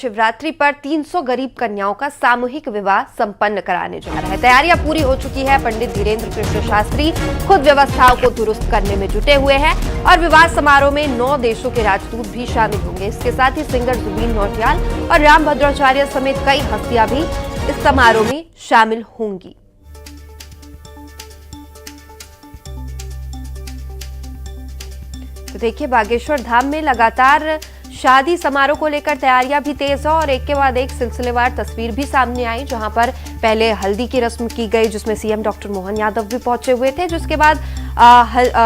महाशिवरात्रि पर 300 गरीब कन्याओं का सामूहिक विवाह संपन्न कराने जा रहा है। तैयारियां पूरी हो चुकी है। पंडित धीरेन्द्र कृष्ण शास्त्री खुद व्यवस्थाओं को दुरुस्त करने में जुटे हुए हैं और विवाह समारोह में 9 देशों के राजदूत भी शामिल होंगे। इसके साथ ही सिंगर जुबीन नौटियाल और रामभद्राचार्य समेत कई हस्तियां भी इस समारोह में शामिल होंगी। तो देखिए, बागेश्वर धाम में लगातार शादी समारोह को लेकर तैयारियां भी तेज है और एक के बाद एक सिलसिलेवार तस्वीर भी सामने आई, जहां पर पहले हल्दी की रस्म की गई जिसमें सीएम डॉक्टर मोहन यादव भी पहुंचे हुए थे, जिसके बाद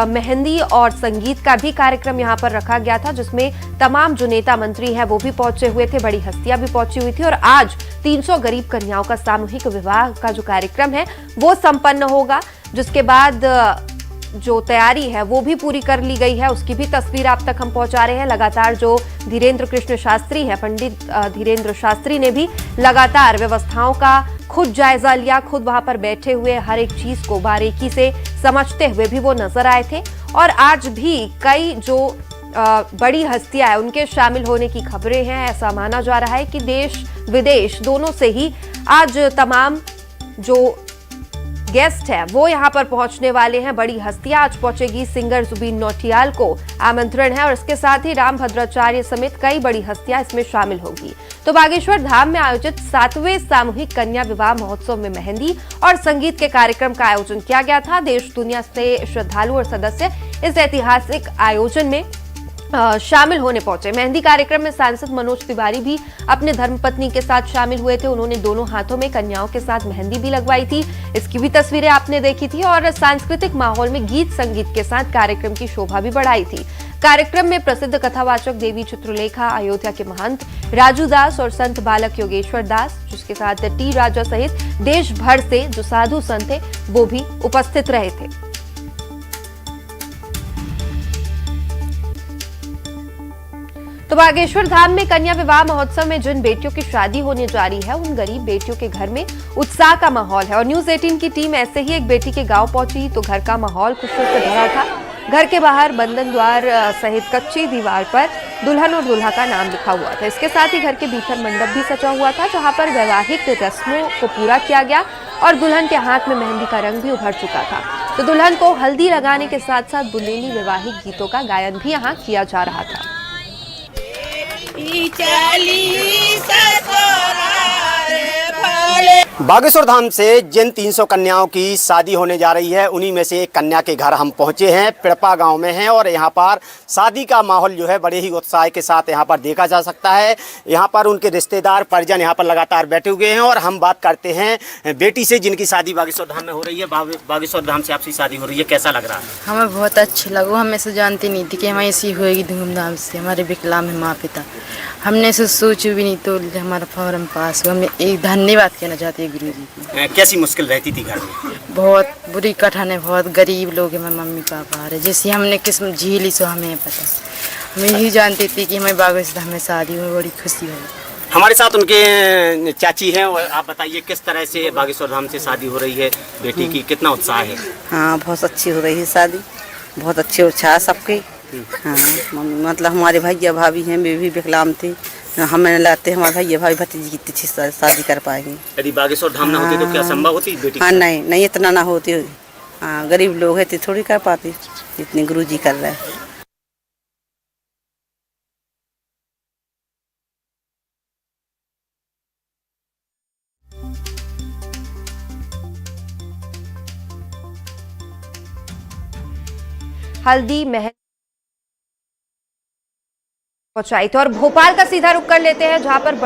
मेहंदी और संगीत का भी कार्यक्रम यहां पर रखा गया था, जिसमें तमाम जो नेता मंत्री हैं वो भी पहुंचे हुए थे, बड़ी हस्तियां भी पहुंची हुई थी। और आज 300 गरीब कन्याओं का सामूहिक विवाह का जो कार्यक्रम है वो संपन्न होगा, जिसके बाद जो तैयारी है वो भी पूरी कर ली गई है, उसकी भी तस्वीर आप तक हम पहुंचा रहे हैं। लगातार जो धीरेन्द्र कृष्ण शास्त्री हैं, पंडित धीरेन्द्र शास्त्री ने भी लगातार व्यवस्थाओं का खुद जायजा लिया, खुद वहां पर बैठे हुए हर एक चीज को बारीकी से समझते हुए भी वो नजर आए थे। और आज भी कई जो बड़ी हस्तियां हैं उनके शामिल होने की खबरें हैं। ऐसा माना जा रहा है कि देश विदेश दोनों से ही आज तमाम जो गेस्ट है वो यहां पर पहुंचने वाले हैं। बड़ी हस्तियां आज पहुंचेगी। सिंगर जुबीन नौटियाल को आमंत्रण है और इसके साथ ही रामभद्राचार्य समेत कई बड़ी हस्तियां इसमें शामिल होंगी। तो बागेश्वर धाम में आयोजित 7वें सामूहिक कन्या विवाह महोत्सव में मेहंदी और संगीत के कार्यक्रम का आयोजन किया गया था। देश दुनिया से श्रद्धालु और सदस्य इस ऐतिहासिक आयोजन में शामिल होने पहुंचे। मेहंदी कार्यक्रम में सांसद मनोज तिवारी भी अपने धर्मपत्नी के साथ शामिल हुए थे। उन्होंने दोनों हाथों में कन्याओं के साथ मेहंदी भी लगवाई थी, इसकी भी तस्वीरें आपने देखी थी। और सांस्कृतिक माहौल में गीत संगीत के साथ कार्यक्रम की शोभा भी बढ़ाई थी। कार्यक्रम में प्रसिद्ध कथावाचक देवी चित्रलेखा, अयोध्या के महंत राजू दास और संत बालक योगेश्वर दास, जिसके साथ टी राजा सहित देश भर से जो साधु संत थे वो भी उपस्थित रहे थे। तो बागेश्वर धाम में कन्या विवाह महोत्सव में जिन बेटियों की शादी होने जा रही है उन गरीब बेटियों के घर में उत्साह का माहौल है। और न्यूज 18 की टीम ऐसे ही एक बेटी के गांव पहुंची तो घर का माहौल खुशियों से भरा था। घर के बाहर बंधन द्वार सहित कच्ची दीवार पर दुल्हन और दूल्हा का नाम लिखा हुआ था। इसके साथ ही घर के भीतर मंडप भी सजा हुआ था, जहां पर वैवाहिक रस्मों को पूरा किया गया और दुल्हन के हाथ में मेहंदी का रंग भी उभर चुका था। तो दुल्हन को हल्दी लगाने के साथ साथ बुंदेली वैवाहिक गीतों का गायन भी यहाँ किया जा रहा था। बागेश्वर धाम से जिन 300 कन्याओं की शादी होने जा रही है उन्हीं में से एक कन्या के घर हम पहुंचे हैं। पिड़पा गांव में हैं और यहां पर शादी का माहौल जो है बड़े ही उत्साह के साथ यहां पर देखा जा सकता है। यहां पर उनके रिश्तेदार परिजन यहां पर लगातार बैठे हुए हैं और हम बात करते हैं बेटी से जिनकी शादी बागेश्वर धाम में हो रही है। बागेश्वर धाम से आपसी शादी हो रही है, कैसा लग रहा है? हमें बहुत अच्छी लगा। हम ऐसे जानते नहीं थे कि हमारी ऐसी होएगी धूमधाम से। हमारे विकलांग माँ पिता, हमने ऐसे सोचा भी नहीं, तो हमारा फॉर्म पास हुआ। हमें एक धन्यवाद कहना चाहते हैं गुरु जी की। कैसी मुश्किल रहती थी घर में? बहुत बुरी कठिन है, बहुत गरीब लोग हैं। मेरे मम्मी पापा रहे, जैसे हमने किस्म झीली सो हमें पता। हम यही जानते थे कि हमें बागेश्वर धाम में शादी में बड़ी खुशी हुई। हमारे साथ उनके चाची हैं और आप बताइए किस तरह से बागेश्वर धाम से शादी हो रही है बेटी की, कितना उत्साह है? हाँ, बहुत अच्छी हो रही है शादी, बहुत अच्छे उत्साह सबके। हाँ, मतलब हमारे भैया भाभी हैं, वे भी विकलांग थे। हमें लगते हमारे भैया भाभी भतीजी की अच्छी शादी कर पाएंगे। यदि बागेश्वर धाम ना होती तो क्या संभव होती बेटी? हाँ, नहीं इतना ना होती। हाँ, गरीब लोग हैं तो थोड़ी कर पाते जितने गुरुजी कर रहे हैं। हल्दी मेहंदी पहुंचाई थी। और भोपाल का सीधा रुख कर लेते हैं, जहां पर